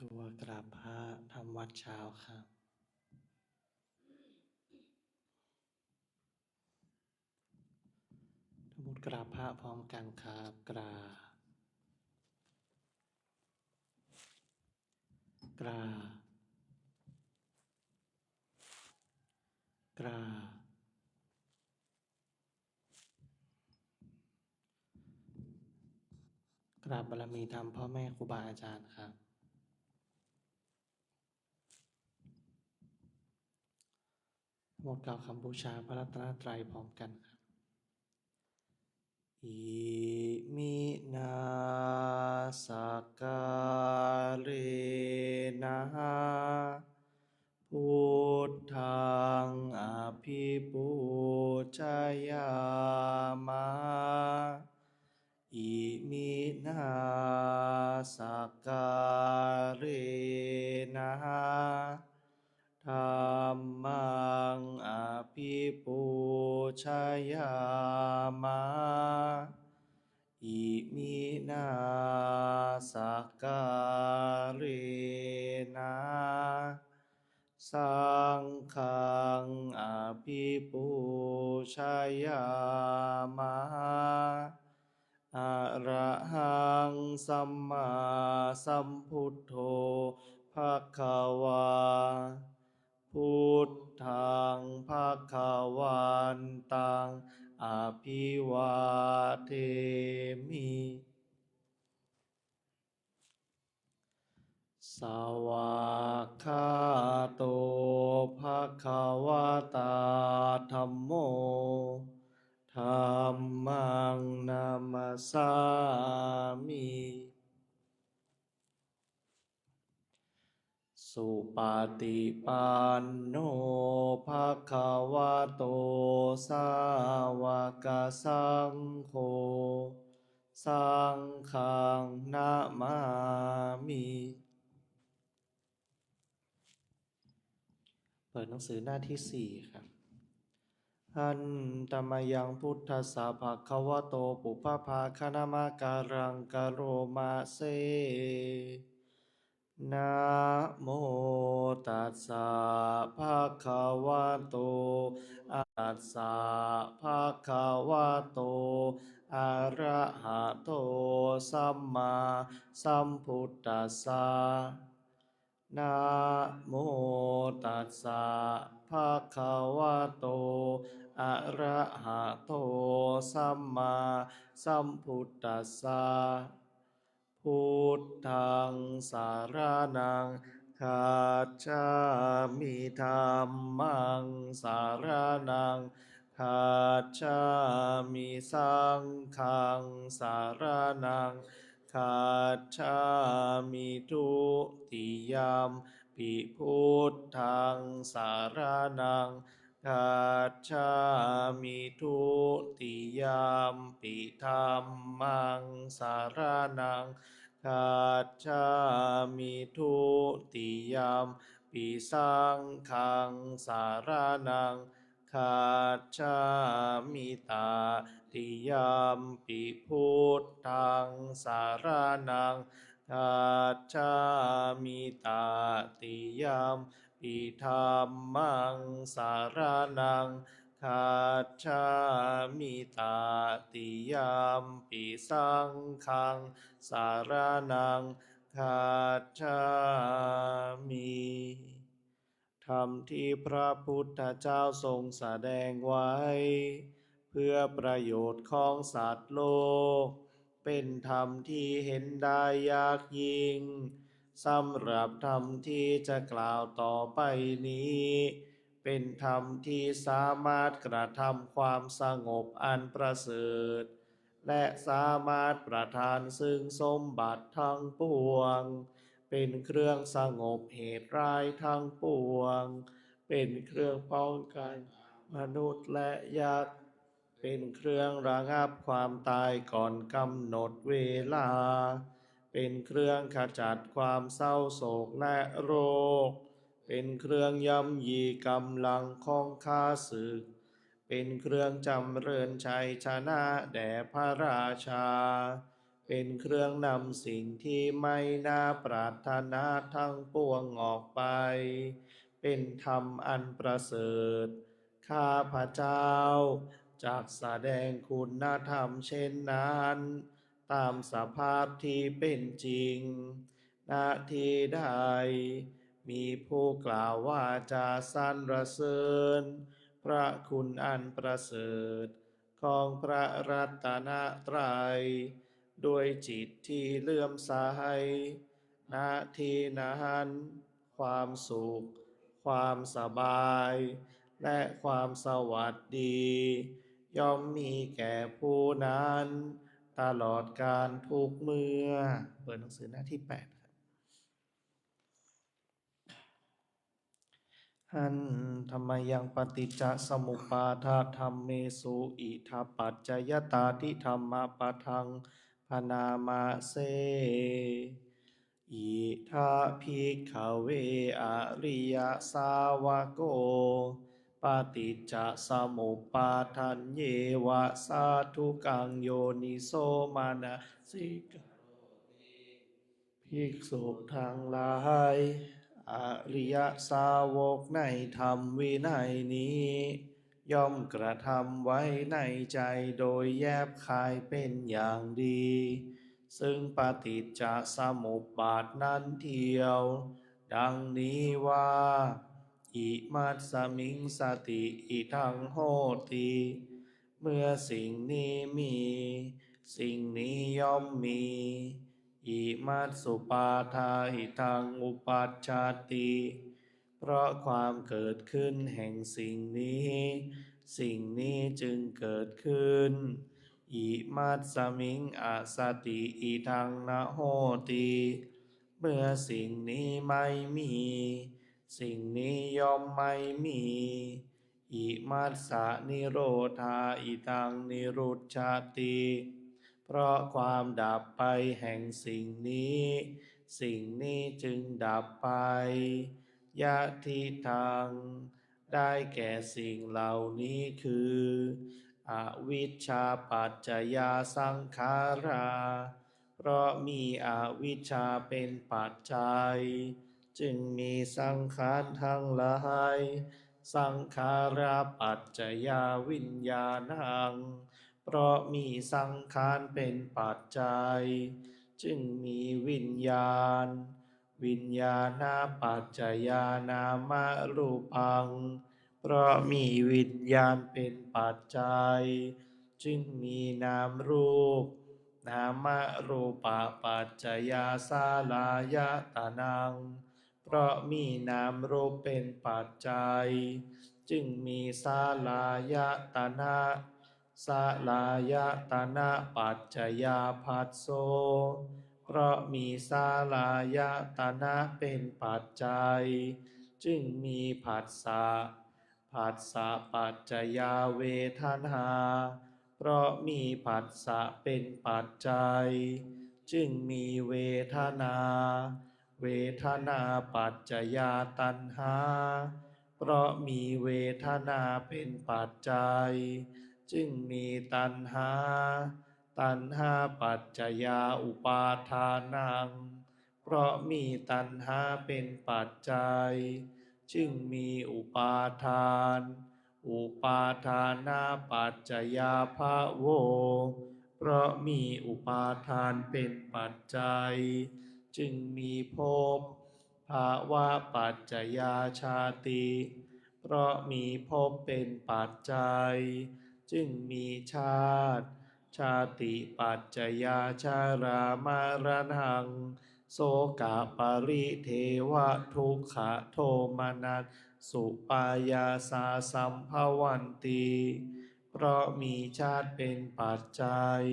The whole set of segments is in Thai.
ตัวกราบพระทำวัดเช้าครับทำบุญกราบพระพร้อมกันครับกราบกราบกราบกราบบารมีธรรมพ่อแม่ครูบาอาจารย์ครับหมดกล่าวคำบูชาพระรัตนตรัยพร้อมกันครับอิมินาสการนะพุทธังอภิปูชยามะอิมินาสการนะธัมมังอภิปูชยามะอิมินาสการนะสังฆังอภิปูชยามะอะระหังสัมมาสัมพุทโธภควาพุทธังภวันตังอภิวาเทมิสวากขาโตภควตาธัมโมธัมมังนามัสสามิสุปฏิปันโนภควโตสาวกสังโฆสังฆังนะมามิเปิดหนังสือหน้าที่ 4ครับหันตมยังพุทธัสสะภะคะวะโตปุพพาคณมการังกโรมาเซนะโมตัสสะภะคะวะโตตัสสะภะคะวะโตอะระหะโตสัมมาสัมพุทธัสสะนะโมตัสสะภะคะวะโตอะระหะโตสัมมาสัมพุทธัสสะพุทธังสารนังคัจฉามิธัมมังสารนังคัจฉามิสังฆังสารนังคัจฉามิทุติยมปิพุทธังสารนังคัจฉามิทุติยมปิธัมมังสารนังคัจฉามิทุติยมปิสังฆังสารนังคัจฉามิตาติยมปิพุทธังสารนังคัจฉามิตาติยมปิธัมมังสารนังคัจฉามิตาติยมปิสังฆังสารนังคัจฉามิธรรมที่พระพุทธเจ้าทรงแสดงไว้เพื่อประโยชน์ของสัตว์โลกเป็นธรรมที่เห็นได้ยากยิ่งสำหรับธรรมที่จะกล่าวต่อไปนี้เป็นธรรมที่สามารถกระทำความสงบอันประเสริฐและสามารถประทานซึ่งสมบัติทั้งปวงเป็นเครื่องสงบเหตุร้ายทั้งปวงเป็นเครื่องป้องกันมนุษย์และยักษ์เป็นเครื่องระงับความตายก่อนกำหนดเวลาเป็นเครื่องขจัดความเศร้าโศกและโรคเป็นเครื่องย่ำยีกำลังของข้าศึกเป็นเครื่องจำเริญชัยชนะแด่พระราชา เป็นเครื่องนำสิ่งที่ไม่น่าปรารถนาทั้งปวงออกไป เป็นธรรมอันประเสริฐข้าพระเจ้าจากแสดงคุณธรรมเช่นนั้น ตามสภาพที่เป็นจริงณที่ใดมีผู้กล่าวว่าจะสรรเสริญพระคุณอันประเสริฐของพระรัตนตรัยด้วยจิตที่เลื่อมใสณที่นั้นความสุขความสบายและความสวัสดีย่อมมีแก่ผู้นั้นตลอดการทุกเมื่อเปิดหนังสือหน้าที่ 8หันธรรมยังปฏิจจสมุปบาทธรรมเมสุอิทัปปัจจยตาทิธรรมปะทังพนามาเสอิทาภิกขเวอริยสาวโกปฏิจจสมุปบาทันเยวะสาธุกังโยนิโสมานะสิกภิกษุทั้งหลายอริยสาวกในธรรมวินัยนี้ย่อมกระทำไว้ในใจโดยแยบคายเป็นอย่างดี ซึ่งปฏิจจสมุปบาทนั้นเทียว ดังนี้ว่าอิมัสสมิงสติอิทังโหติ เมื่อสิ่งนี้มี สิ่งนี้ย่อมมีอิมัสสุปาทาหิทังอุปัชชาติ เพราะความเกิดขึ้นแห่งสิ่งนี้ สิ่งนี้จึงเกิดขึ้นอิมัสสมิงอาสติอิทังนะโหติ เมื่อสิ่งนี้ไม่มี สิ่งนี้ย่อมไม่มีอิมัสสะนิโรธาอิทังนิรุจฉาติ เพราะความดับไปแห่งสิ่งนี้ สิ่งนี้จึงดับไปยะทิทังได้แก่สิ่งเหล่านี้คืออวิชชาปัจจยาสังขาราเพราะมีอวิชชาเป็นปัจจัยจึงมีสังขารทั้งหลายสังขาราปัจจยาวิญญาณังเพราะมีสังขารเป็นปัจจัยจึงมีวิญญาณวิญญาณปัจจยานามรูปังเพราะมีวิญญาณเป็นปัจจัยจึงมีนามรูปนามรูปปัจจยาสาลายตานังเพราะมีนามรูปเป็นปัจจัยจึงมีสาลายตนะสาลายตนะปัจจยาภัสโสเพราะมีสาลายตนะเป็นปัจจัยจึงมีผัสสะผัสสะปัจจยาเวทนาเพราะมีผัสสะเป็นปัจจัยจึงมีเวทนาเวทนาปัจจยาตัณหาเพราะมีเวทนาเป็นปัจจัยจึงมีตัณหาตัณหาปัจจยาอุปาทานังเพราะมีตัณหาเป็นปัจจัยจึงมีอุปาทานอุปาทานาปัจจยาภโวเพราะมีอุปาทานเป็นปัจจัยจึงมีภพภาวะปัจจยาชาติเพราะมีภพเป็นปัจจัยจึงมีชาติชาติปัจจยาชารามารณังโสกะปริเทวะทุกขโทมนัสสุปายาสาสัมภวันติเพราะมีชาติเป็นปัจจัย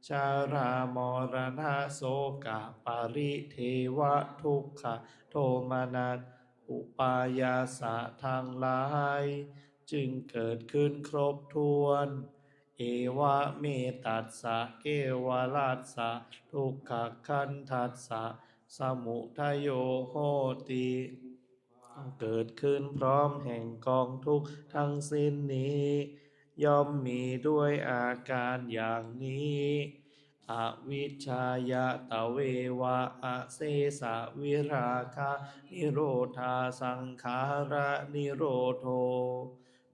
ชารามรณะโสกะปริเทวะทุกขโทมนัสอุปายาสะทางหลายจึงเกิดขึ้นครบถ้วนเอวะเมตัสสะเกวรัสสะทุกขคันทัสสะสมุทัยโยโหติเกิดขึ้นพร้อมแห่งกองทุกข์ทั้งสิ้นนี้ย่อมมีด้วยอาการอย่างนี้ อวิชชายะตะเววะอะเสสะวิราคะนิโรธาสังขาระนิโรโธ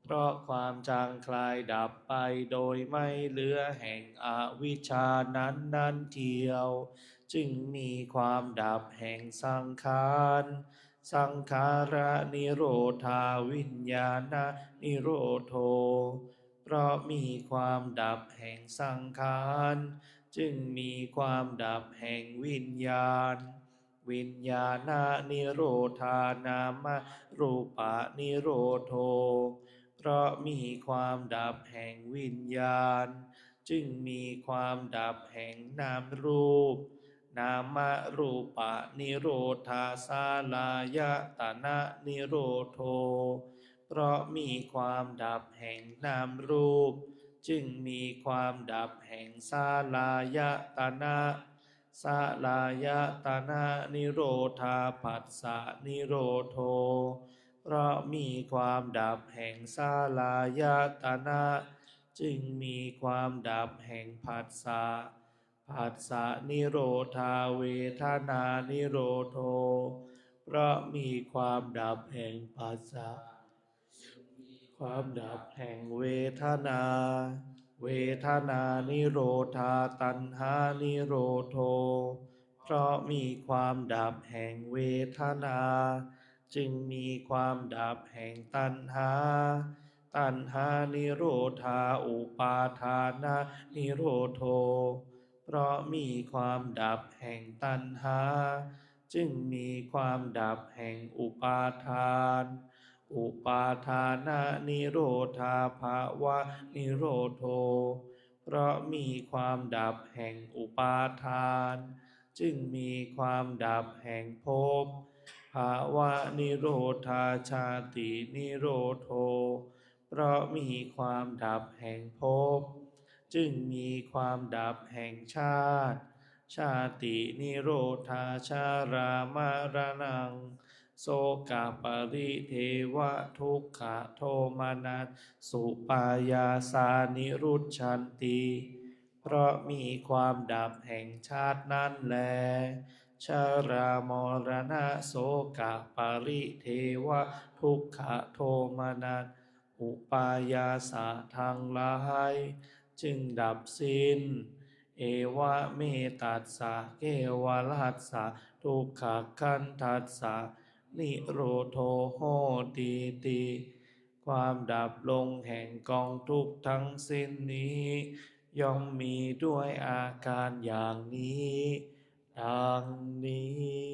เพราะความจางคลายดับไปโดยไม่เหลือแห่งอวิชชานั้นเทียว จึงมีความดับแห่งสังขารสังขาระนิโรธาวิญญาณนิโรโธเพราะมีความดับแห่งสังขารจึงมีความดับแห่งวิญญาณวิญญาณนิโรธานามรูปะนิโรโธเพราะมีความดับแห่งวิญญาณจึงมีความดับแห่งนามรูปนามรูปะนิโรธาสาลายตนะนิโรโธเพราะมีความดับแห่งนามรูปจึงมีความดับแห่งสาลายตนะสาลายตนะนิโรธาปัสสะนิโรโธเพราะมีความดับแห่งสาลายตนะจึงมีความดับแห่งผัสสะผัสสะนิโรธาเวทนานิโรโธเพราะมีความดับแห่งผัสสะความดับแห่งเวทนาเวทนานิโรธาตัณหานิโรโธเพราะมีความดับแห่งเวทนาจึงมีความดับแห่งตัณหาตัณหานิโรธาอุปาทานะนิโรโธเพราะมีความดับแห่งตัณหาจึงมีความดับแห่งอุปาทานอุปาทานะนิโรธาภาวะนิโรโธเพราะมีความดับแห่งอุปาทานจึงมีความดับแห่งภพภาวะนิโรธาชาตินิโรโธเพราะมีความดับแห่งภพจึงมีความดับแห่งชาติชาตินิโรธาชารามรณังโสกปริเทวทุกขโทมานัสสุปายาสานิรุชชันติเพราะมีความดับแห่งชาตินั้นแลชารามรณะโสกปริเทวทุกขโทมานัสอุปายาสะทั้งหลายจึงดับสิ้นเอวะเมตัสสะเกวลัสสะทุกขคันทัสสะนิโรโธโหติติความดับลงแห่งกองทุกข์ทั้งสิ้นนี้ย่อมมีด้วยอาการอย่างนี้ดังนี้